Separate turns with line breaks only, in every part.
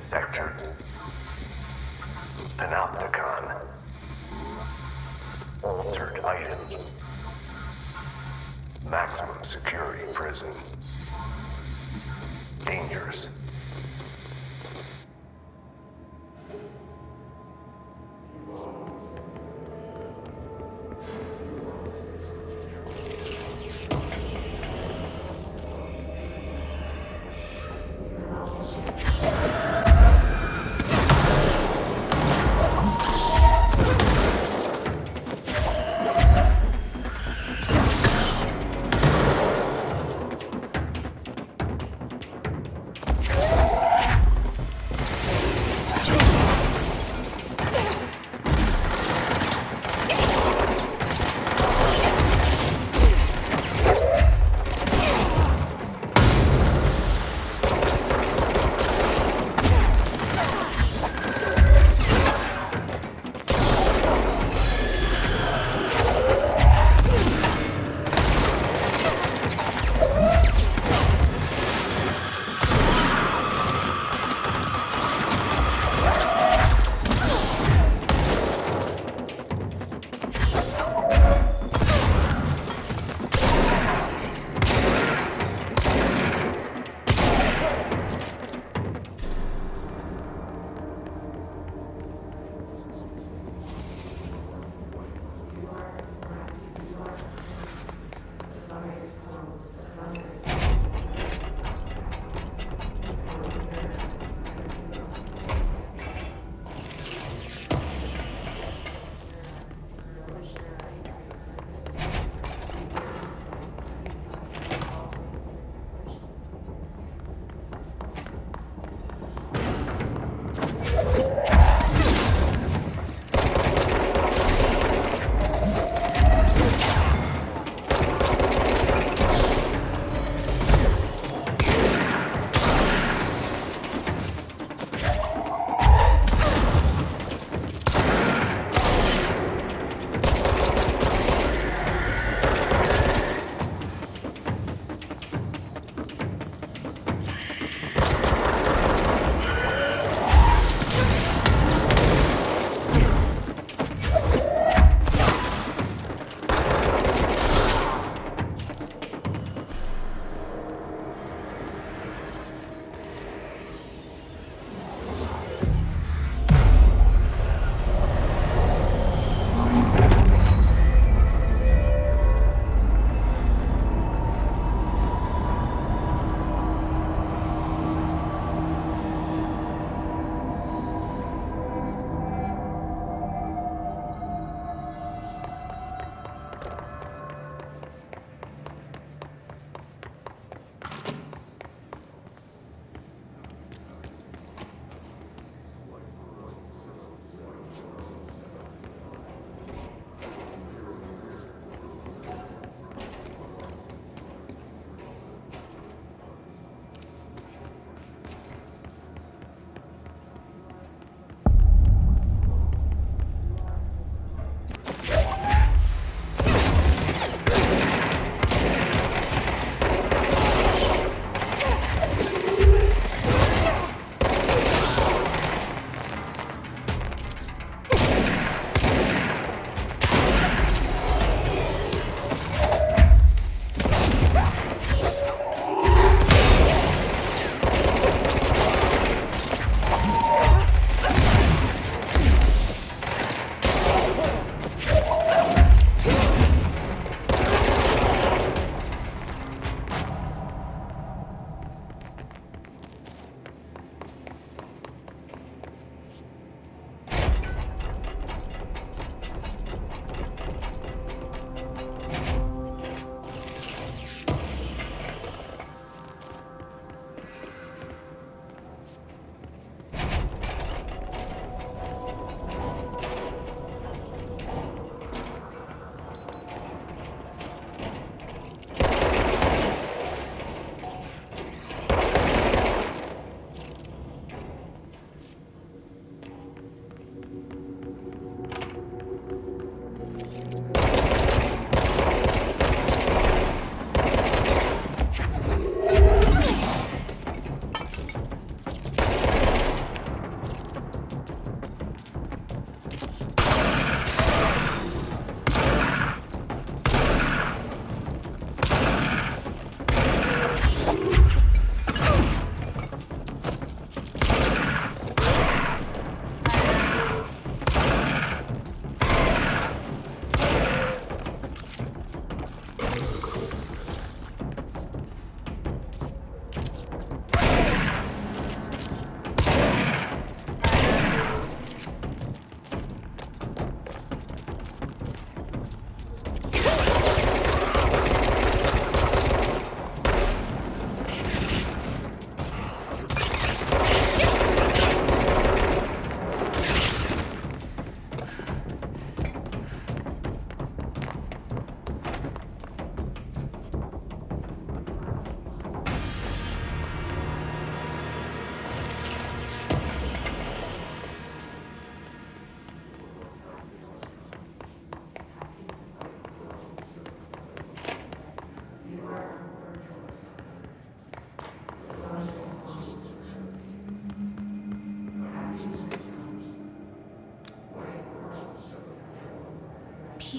sector. Panopticon. Altered items. Maximum security prison. Dangerous.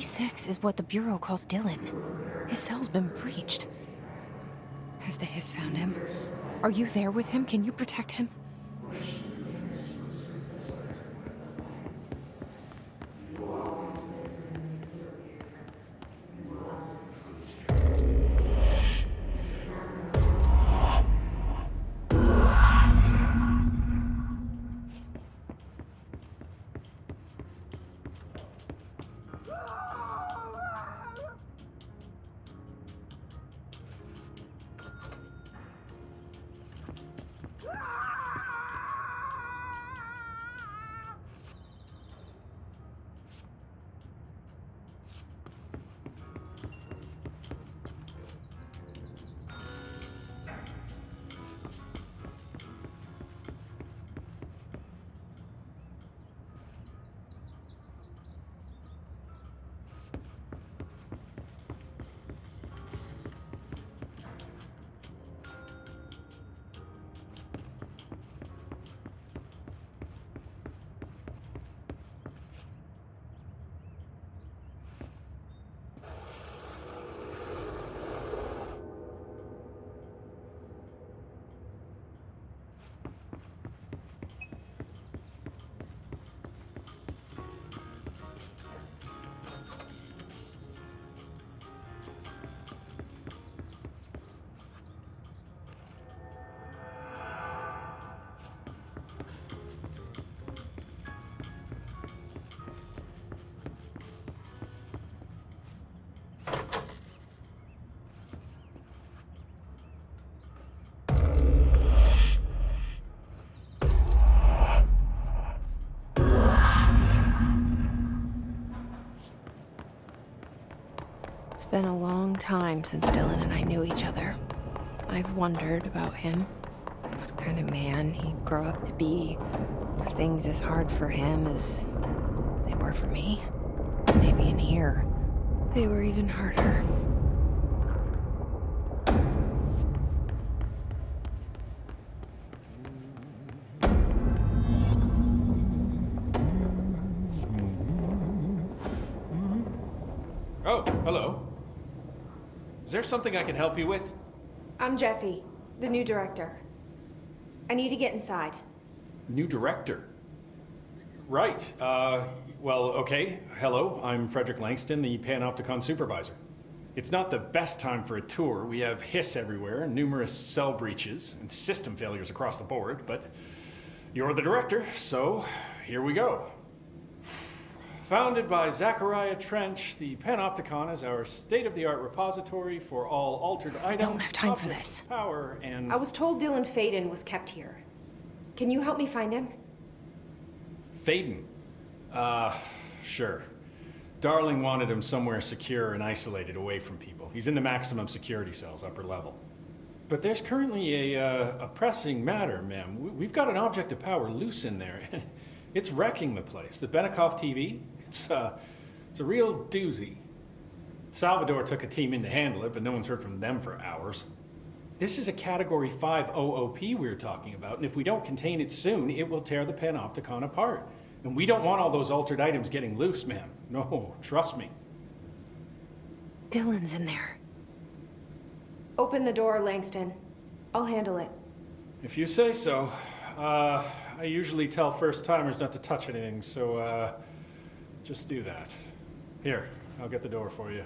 46 is what the Bureau calls Dylan. His cell's been breached. Has the Hiss found him? Are you there with him? Can you protect him? It's been a long time since Dylan and I knew each other. I've wondered about him. What kind of man he'd grow up to be. Were things as hard for him as they were for me? Maybe in here, they were even harder.
Oh, hello. Is there something I can help you with?
I'm Jessie, the new director. I need to get inside.
New director? Right. Well, okay. Hello, I'm Frederick Langston, the Panopticon supervisor. It's not the best time for a tour. We have hiss everywhere, numerous cell breaches, and system failures across the board, but you're the director, so here we go. Founded by Zachariah Trench, the Panopticon is our state-of-the-art repository for all altered items.
I don't have time for
objects
this.
of Power and
I was told Dylan Faden was kept here. Can you help me find him?
Faden. Sure. Darling wanted him somewhere secure and isolated away from people. He's in the maximum security cells, upper level. But there's currently a pressing matter, ma'am. We've got an object of power loose in there. It's wrecking the place. The Benikoff TV, it's a real doozy. Salvador took a team in to handle it, but no one's heard from them for hours. This is a Category 5 OOP we're talking about, and if we don't contain it soon, it will tear the Panopticon apart. And we don't want all those altered items getting loose, ma'am. No, trust me.
Dylan's in there.
Open the door, Langston. I'll handle it.
If you say so. I usually tell first-timers not to touch anything, so, just do that. Here, I'll get the door for you.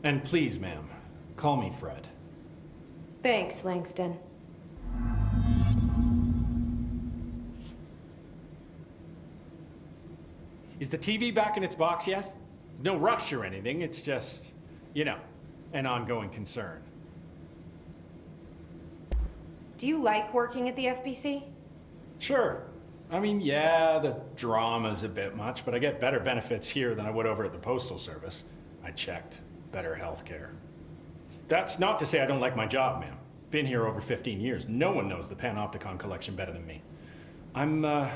And please, ma'am, call me Fred.
Thanks, Langston.
Is the TV back in its box yet? No rush or anything, it's just, you know, an ongoing concern.
Do you like working at the FBC?
Sure. I mean, yeah, the drama's a bit much, but I get better benefits here than I would over at the Postal Service. I checked. Better healthcare. That's not to say I don't like my job, ma'am. Been here over 15 years. No one knows the Panopticon collection better than me. I'm,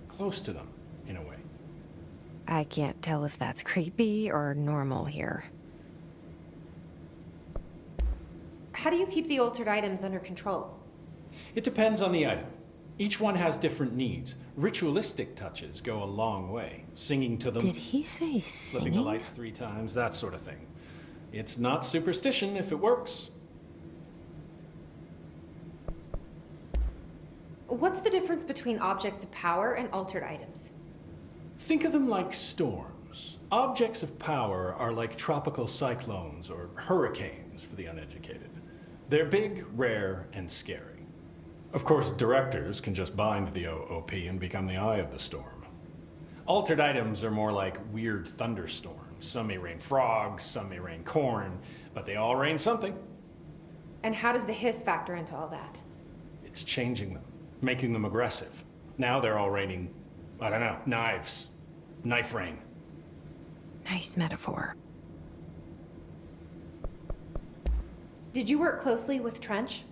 close to them, in a way.
I can't tell if that's creepy or normal here.
How do you keep the altered items under control?
It depends on the item. Each one has different needs. Ritualistic touches go a long way. Singing to them,
Did he say
flipping the
singing?
lights 3 times, that sort of thing. It's not superstition if it works.
What's the difference between objects of power and altered items?
Think of them like storms. Objects of power are like tropical cyclones or hurricanes for the uneducated. They're big, rare, and scary. Of course, directors can just bind the OOP and become the eye of the storm. Altered items are more like weird thunderstorms. Some may rain frogs, some may rain corn, but they all rain something.
And how does the hiss factor into all that?
It's changing them, making them aggressive. Now they're all raining, I don't know, knives. Knife rain.
Nice metaphor.
Did you work closely with Trench?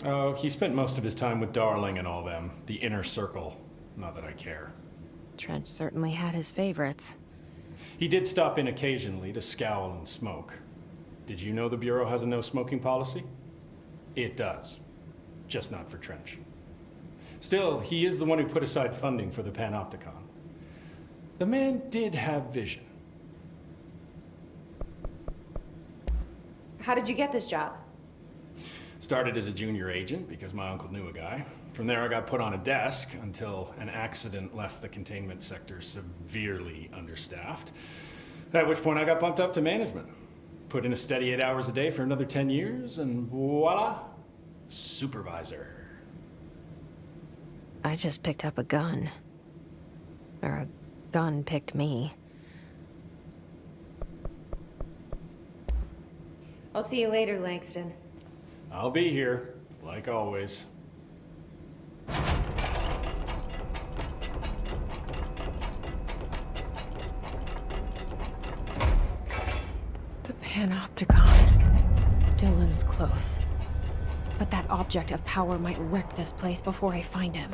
Oh, he spent most of his time with Darling and all them. The inner circle. Not that I care.
Trench certainly had his favorites.
He did stop in occasionally to scowl and smoke. Did you know the Bureau has a no-smoking policy? It does. Just not for Trench. Still, he is the one who put aside funding for the Panopticon. The man did have vision.
How did you get this job?
Started as a junior agent because my uncle knew a guy. From there I got put on a desk until an accident left the containment sector severely understaffed. At which point I got bumped up to management. Put in a steady 8 hours a day for another 10 years and voila, supervisor.
I just picked up a gun. Or a gun picked me.
I'll see you later, Langston.
I'll be here, like always.
The Panopticon. Dylan's close. But that object of power might wreck this place before I find him.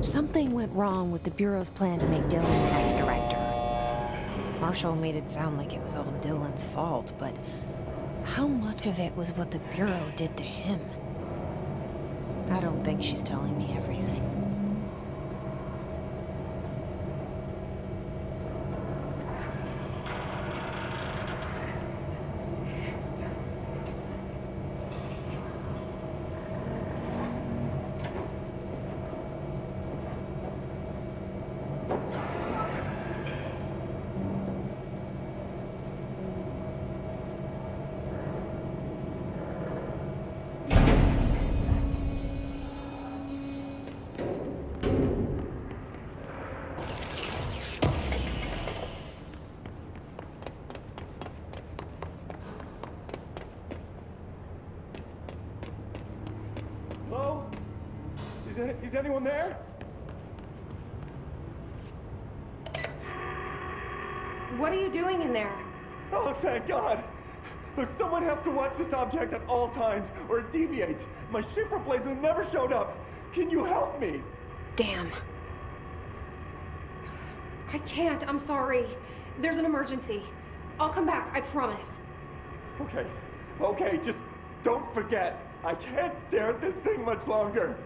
Something went wrong with the Bureau's plan to make Dylan the next director. Marshall made it sound like it was all Dylan's fault, but how much of it was what the Bureau did to him? I don't think she's telling me everything.
Hello? Is anyone there?
What are you doing in there?
Oh, thank God! Look, someone has to watch this object at all times, or it deviates. My shift replacement never showed up. Can you help me?
Damn.
I can't, I'm sorry. There's an emergency. I'll come back, I promise.
Okay, just don't forget. I can't stare at this thing much longer.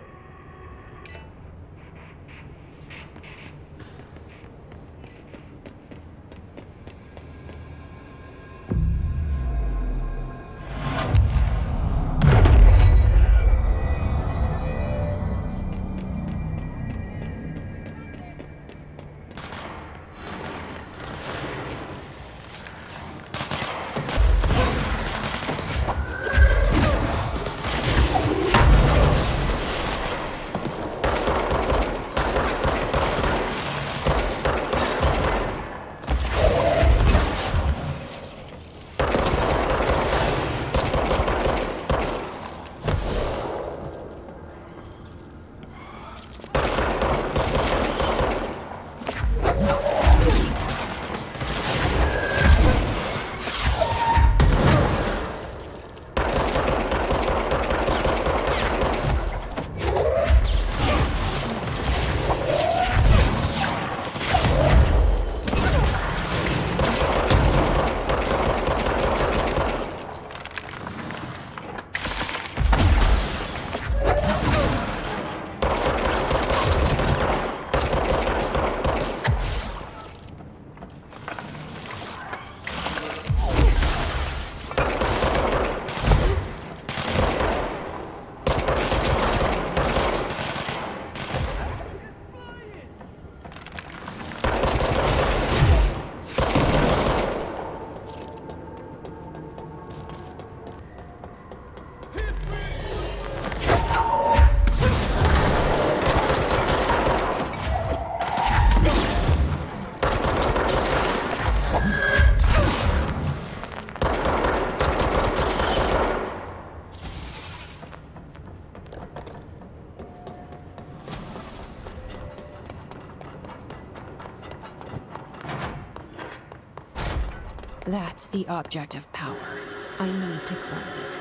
That's the object of power. I need to cleanse it.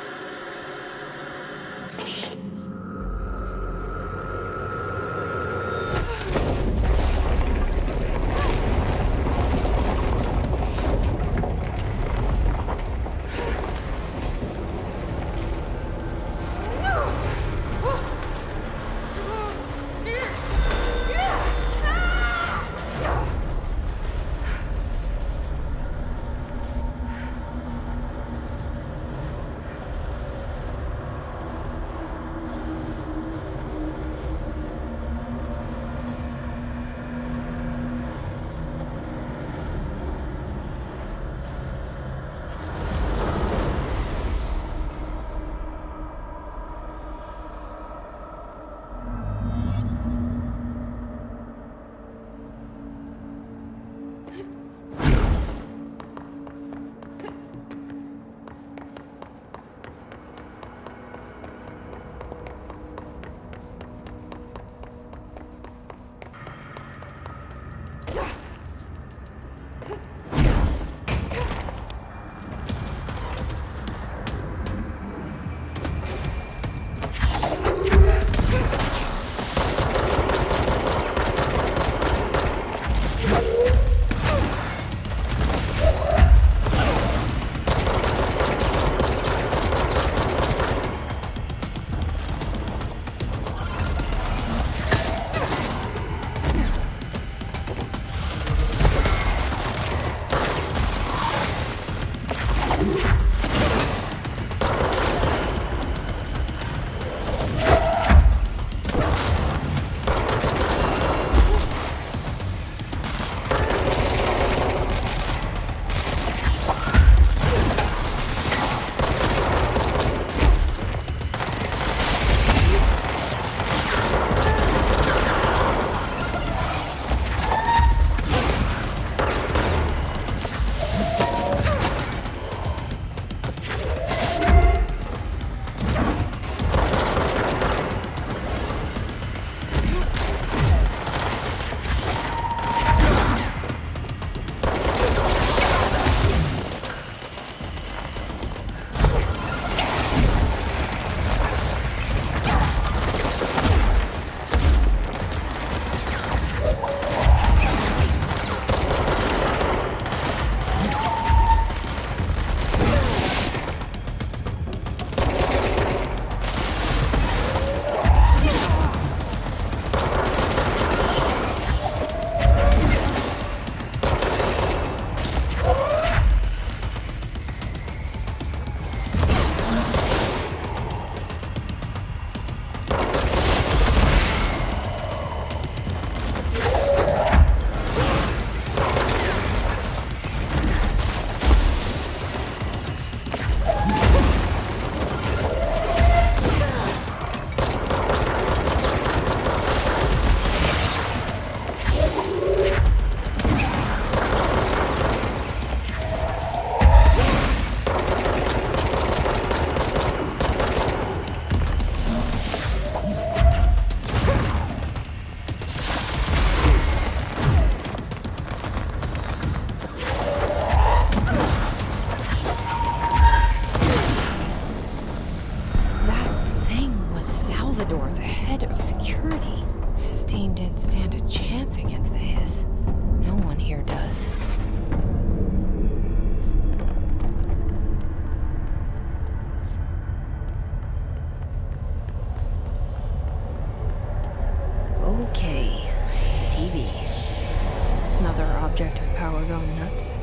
Object of power gone nuts.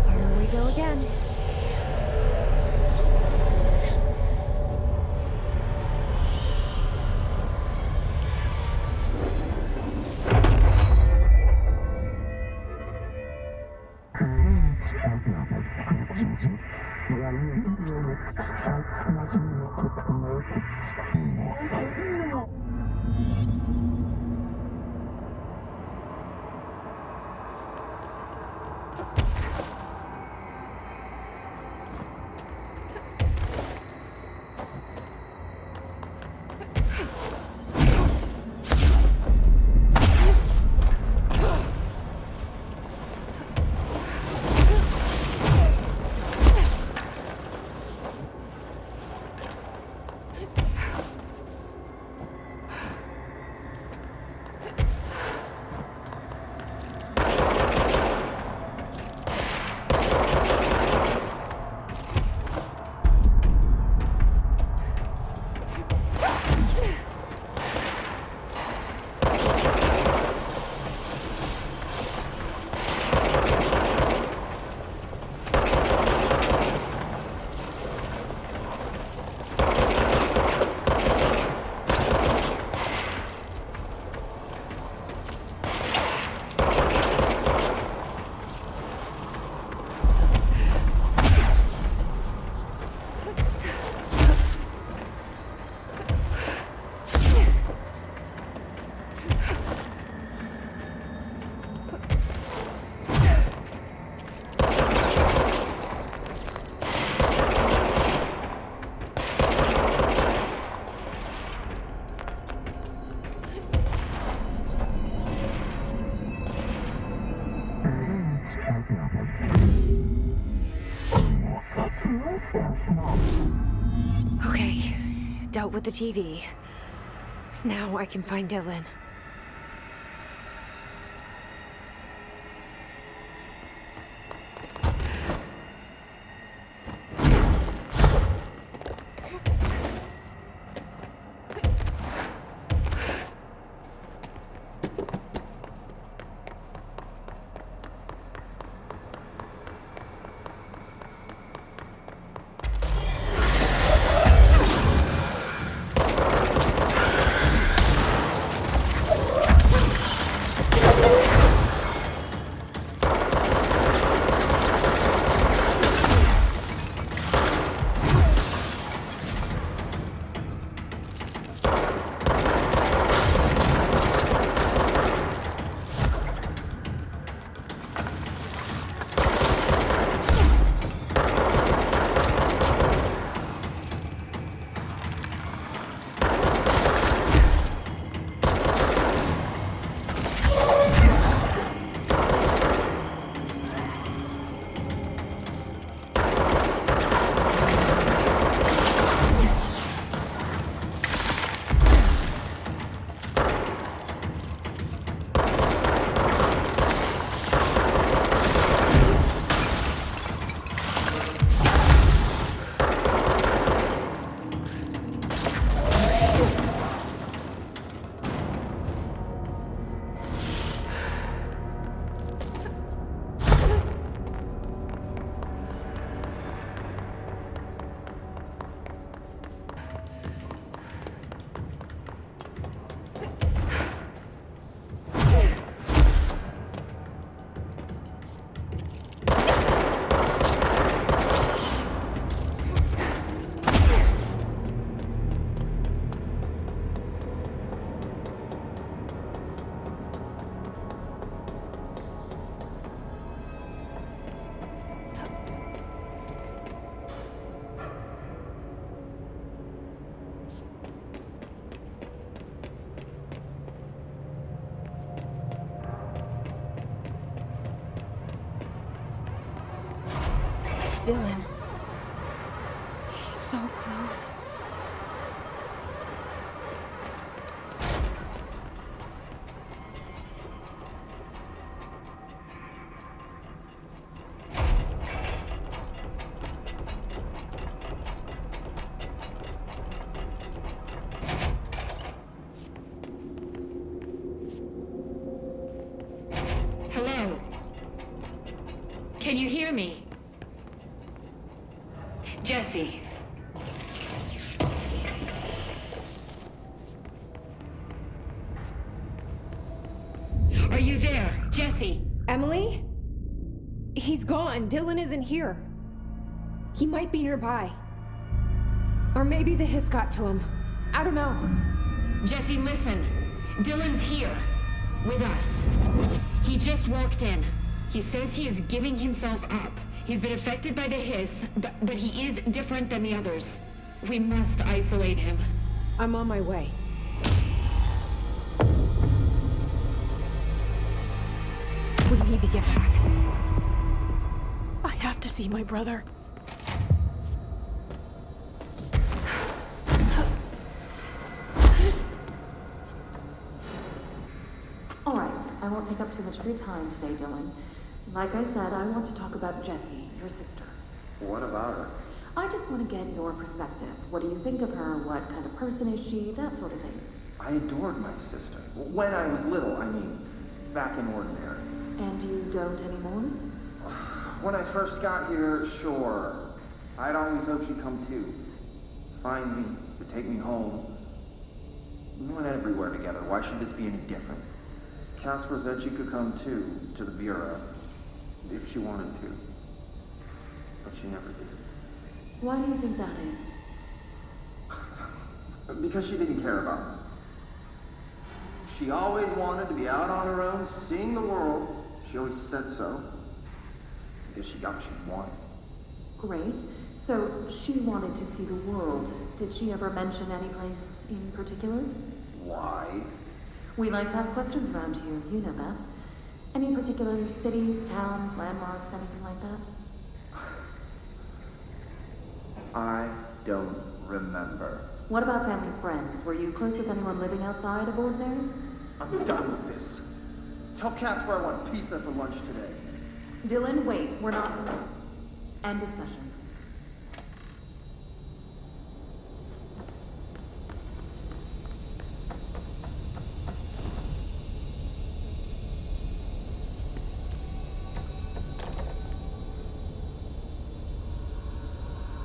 Here we go again.
Okay, dealt with the TV. Now I can find Dylan. Dylan. He's so close.
Hello? Can you hear me? Jesse. Are you there, Jesse?
Emily? He's gone. Dylan isn't here. He might be nearby. Or maybe the hiss got to him. I don't know.
Jesse, listen. Dylan's here. With us. He just walked in. He says he is giving himself up. He's been affected by the hiss, but he is different than the others. We must isolate him.
I'm on my way. We need to get back. I have to see my brother.
won't take up too much of your time today, Dylan. Like I said, I want to talk about Jessie, your sister.
What about her?
I just want to get your perspective. What do you think of her? What kind of person is she? That sort of thing.
I adored my sister. When I was little, I mean, back in Ordinary.
And you don't anymore?
When I first got here, sure. I'd always hoped she'd come too. Find me, to take me home. We went everywhere together. Why should this be any different? Casper said she could come too, to the Bureau, if she wanted to. But she never did.
Why do you think that is?
Because she didn't care about me. She always wanted to be out on her own, seeing the world. She always said so. I guess she got what she wanted.
Great. So, she wanted to see the world. Did she ever mention any place in particular?
Why?
We like to ask questions around here, you know that. Any particular cities, towns, landmarks, anything like that?
I don't remember.
What about family friends? Were you close with anyone living outside of Ordinary?
I'm done with this. Tell Casper I want pizza for lunch today.
Dylan, wait, we're not... End of session.